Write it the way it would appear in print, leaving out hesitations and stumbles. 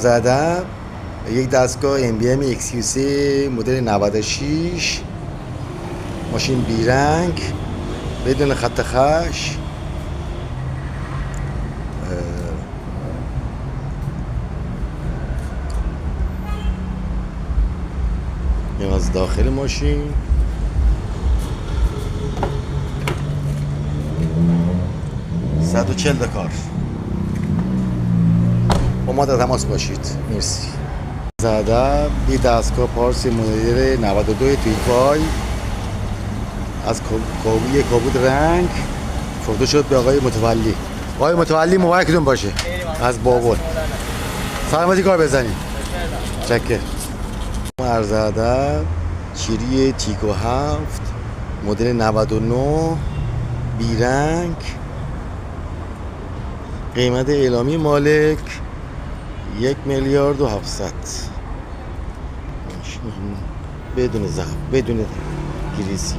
عرض ادب. یک دستگاه MBM XQ3 مدل 96، ماشین بیرنگ بدون خط خش. این از داخل ماشین. صد و 140 کار. با ما در تماس باشید. مرسی. زده یه دستگاه پارس مدل 92 تویفای از کابود رنگ فروخته شد به آقای متولی. آقای متولی مبارکتون باشه از بابل. سلامتی کار بزنید. چکر. عرض ادب چیری تیکو 7 مدل 99 بیرنگ. قیمت اعلامی مالک 1,700,000 بدون زحمت بدون گریزی.